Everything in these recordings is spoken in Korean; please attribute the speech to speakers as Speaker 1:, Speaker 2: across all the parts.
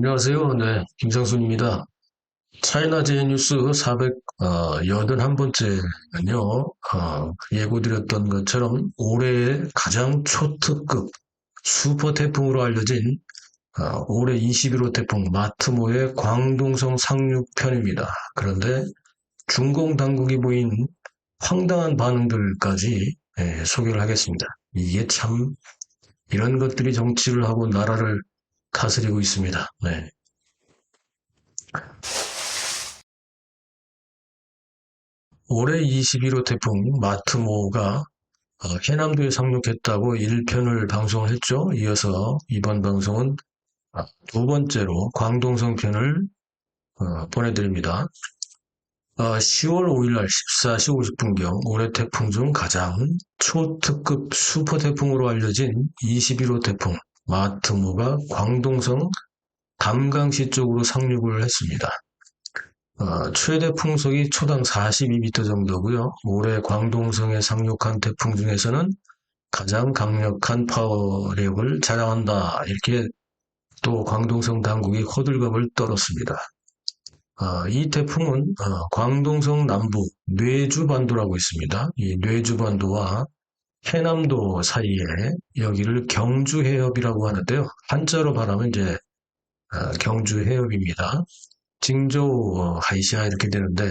Speaker 1: 안녕하세요. 네, 김상순입니다. 차이나 제이뉴스 481번째는요, 예고드렸던 것처럼 올해의 가장 초특급 슈퍼 태풍으로 알려진 올해 21호 태풍 마트모의 광동성 상륙편입니다. 그런데 중공 당국이 보인 황당한 반응들까지 소개를 하겠습니다. 이게 참 이런 것들이 정치를 하고 나라를 다스리고 있습니다. 네. 올해 21호 태풍 마트모가 해남도에 상륙했다고 1편을 방송을 했죠. 이어서 이번 방송은 두 번째로 광동성 편을 보내드립니다. 10월 5일날 14시 50분경 올해 태풍 중 가장 초특급 슈퍼 태풍으로 알려진 21호 태풍 마트모가 광동성 담강시 쪽으로 상륙을 했습니다. 최대 풍속이 초당 42m 정도고요. 올해 광동성에 상륙한 태풍 중에서는 가장 강력한 파워력을 자랑한다. 이렇게 또 광동성 당국이 호들갑을 떨었습니다. 이 태풍은 광동성 남부 뇌주반도라고 있습니다. 이 뇌주반도와 해남도 사이에 여기를 경주해협이라고 하는데요. 한자로 말하면 이제 경주해협입니다. 징저우 하이시아 이렇게 되는데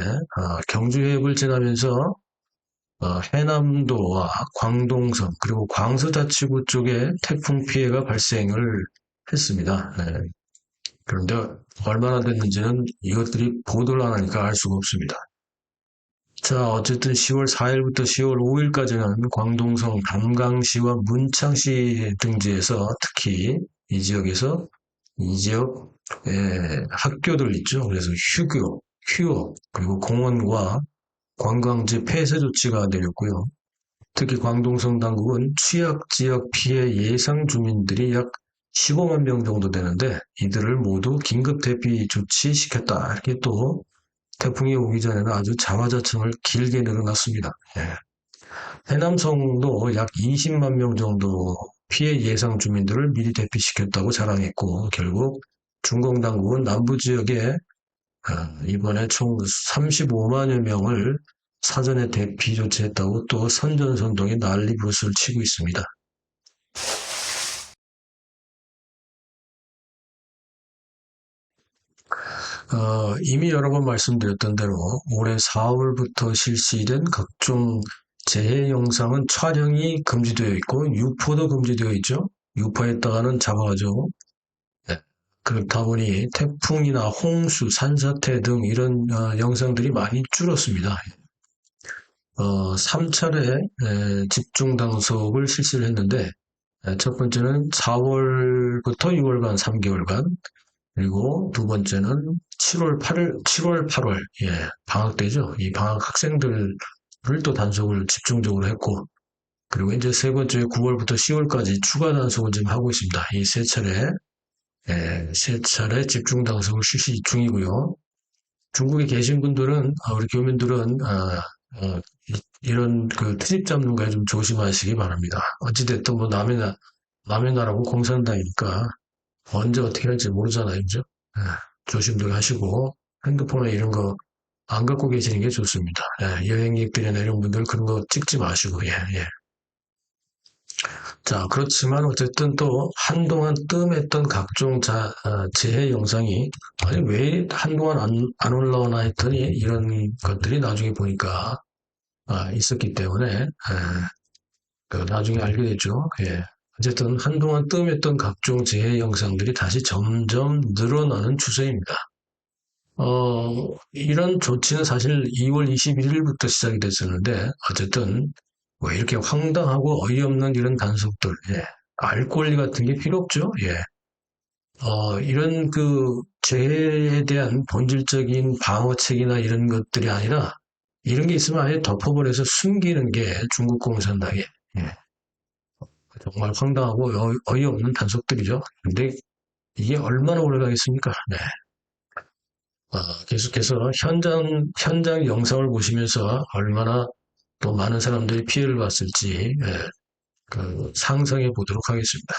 Speaker 1: 경주해협을 지나면서 해남도와 광동성 그리고 광서자치구 쪽에 태풍 피해가 발생을 했습니다. 네. 그런데 얼마나 됐는지는 이것들이 보도를 안 하니까 알 수가 없습니다. 자, 어쨌든 10월 4일부터 10월 5일까지는 광동성 담강시와 문창시 등지에서 특히 이 지역에서 이 지역 학교들 있죠. 그래서 휴업, 그리고 공원과 관광지 폐쇄 조치가 내렸고요. 특히 광동성 당국은 취약 지역 피해 예상 주민들이 약 15만 명 정도 되는데 이들을 모두 긴급 대피 조치시켰다. 이렇게 또 태풍이 오기 전에는 아주 자화자찬을 길게 늘어났습니다. 해남성도 약 20만 명 정도 피해 예상 주민들을 미리 대피시켰다고 자랑했고 결국 중공 당국은 남부 지역에 이번에 총 35만여 명을 사전에 대피 조치했다고 또 선전선동에 난리부슬 치고 있습니다. 이미 여러 번 말씀드렸던 대로 올해 4월부터 실시된 각종 재해 영상은 촬영이 금지되어 있고 유포도 금지되어 있죠. 유포했다가는 잡아가죠. 그렇다 보니 태풍이나 홍수, 산사태 등 이런 영상들이 많이 줄었습니다. 3차례 집중 당속을 실시를 했는데 첫 번째는 4월부터 6월간 3개월간 그리고 두 번째는 7월 8월 방학 때죠. 이 방학 학생들을 또 단속을 집중적으로 했고 그리고 이제 세 번째 9월부터 10월까지 추가 단속을 지금 하고 있습니다. 이 세 차례 집중 당석을 실시 중이고요. 중국에 계신 분들은, 우리 교민들은, 이런 그 트집 잡는 거에 좀 조심하시기 바랍니다. 어찌됐든 뭐 남의 나라고 공산당이니까 언제 어떻게 할지 모르잖아요. 그죠? 조심들 하시고 핸드폰에 이런 거 안 갖고 계시는 게 좋습니다. 여행객들이나 이런 분들 그런 거 찍지 마시고, 자, 그렇지만 어쨌든 또 한동안 뜸했던 각종 재해 영상이 아니 왜 한동안 안 올라오나 했더니 이런 것들이 나중에 보니까 있었기 때문에 나중에 알게 됐죠. 어쨌든 한동안 뜸했던 각종 재해 영상들이 다시 점점 늘어나는 추세입니다. 이런 조치는 사실 2월 21일부터 시작이 됐었는데 어쨌든 왜 이렇게 황당하고 어이없는 이런 단속들, 알 권리 같은 게 필요 없죠. 이런 그 재해에 대한 본질적인 방어책이나 이런 것들이 아니라 이런 게 있으면 아예 덮어버려서 숨기는 게 중국 공산당의 정말 황당하고 어이없는 단속들이죠. 근데 이게 얼마나 오래 가겠습니까? 계속해서 현장 영상을 보시면서 얼마나 또 많은 사람들이 피해를 봤을지 상상해 보도록 하겠습니다.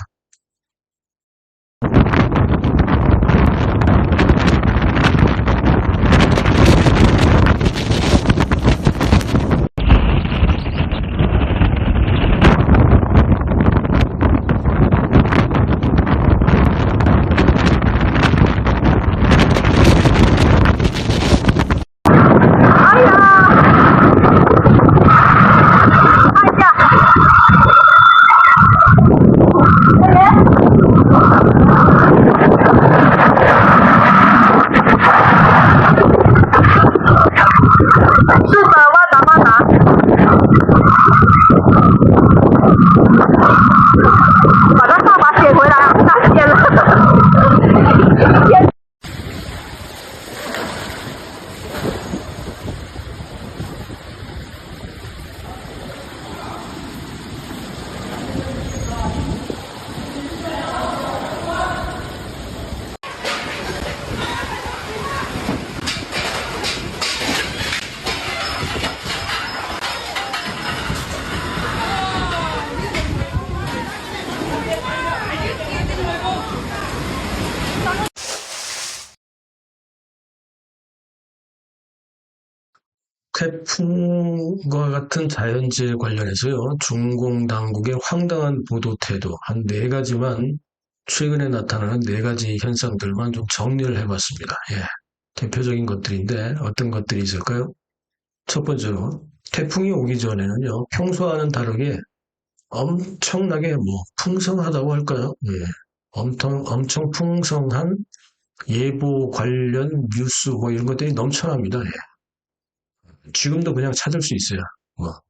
Speaker 1: 태풍과 같은 자연재해 관련해서요, 중공 당국의 황당한 보도 태도, 한 네 가지만, 최근에 나타나는 네 가지 현상들만 좀 정리를 해봤습니다. 예. 대표적인 것들인데, 어떤 것들이 있을까요? 첫 번째로, 태풍이 오기 전에는요, 평소와는 다르게 엄청나게 풍성하다고 할까요? 예. 엄청 풍성한 예보 관련 뉴스 이런 것들이 넘쳐납니다. 예. 지금도 그냥 찾을 수 있어요. 뭐.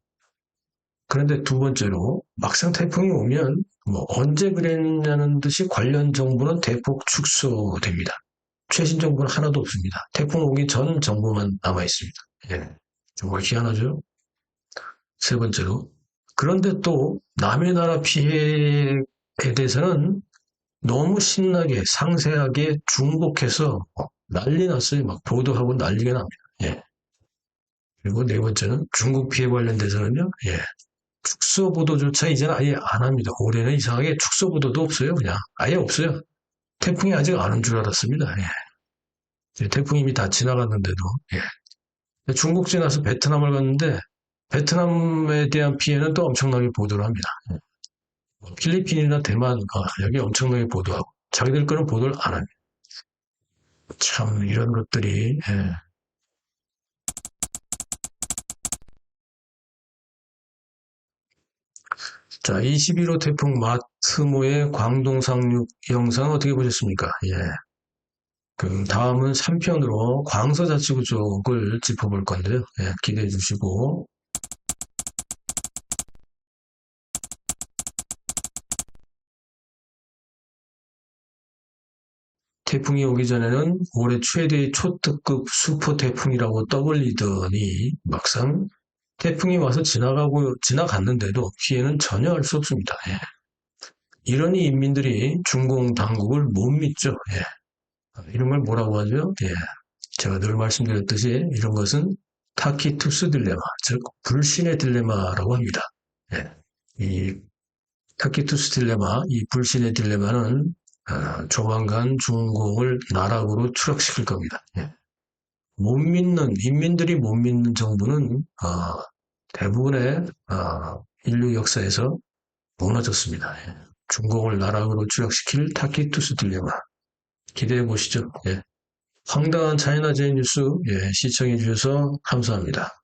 Speaker 1: 그런데 두 번째로 막상 태풍이 오면 언제 그랬냐는 듯이 관련 정보는 대폭 축소됩니다. 최신 정보는 하나도 없습니다. 태풍 오기 전 정보만 남아 있습니다. 예. 정말 희한하죠? 세 번째로 그런데 또 남의 나라 피해에 대해서는 너무 신나게 상세하게 중복해서 난리 났어요. 막 보도하고 난리가 납니다. 예. 그리고 네 번째는 중국 피해 관련돼서는요. 예. 축소 보도조차 이제는 아예 안 합니다. 올해는 이상하게 축소 보도도 없어요. 그냥 아예 없어요. 태풍이 아직 안 온 줄 알았습니다. 예. 태풍이 이미 다 지나갔는데도. 예. 중국 지나서 베트남을 갔는데 베트남에 대한 피해는 또 엄청나게 보도를 합니다. 예. 필리핀이나 대만 여기 엄청나게 보도하고 자기들 거는 보도를 안 합니다. 참 이런 것들이 예. 자, 21호 태풍 마트모의 광동 상륙 영상 어떻게 보셨습니까? 예. 그 다음은 3편으로 광서자치구 쪽을 짚어볼 건데요. 예, 기대해 주시고. 태풍이 오기 전에는 올해 최대의 초특급 슈퍼 태풍이라고 떠벌리더니 막상 태풍이 와서 지나갔는데도 피해는 전혀 할 수 없습니다. 예. 이러니 인민들이 중공 당국을 못 믿죠. 예. 이런 걸 뭐라고 하죠? 예. 제가 늘 말씀드렸듯이 이런 것은 타키투스 딜레마, 즉 불신의 딜레마라고 합니다. 예. 이 타키투스 딜레마, 이 불신의 딜레마는 조만간 중공을 나락으로 추락시킬 겁니다. 예. 인민들이 못 믿는 정부는 대부분의 인류 역사에서 무너졌습니다. 예. 중공을 나락으로 추락시킬 타키투스 딜레마 기대해 보시죠. 예. 황당한 차이나 제이 뉴스 시청해 주셔서 감사합니다.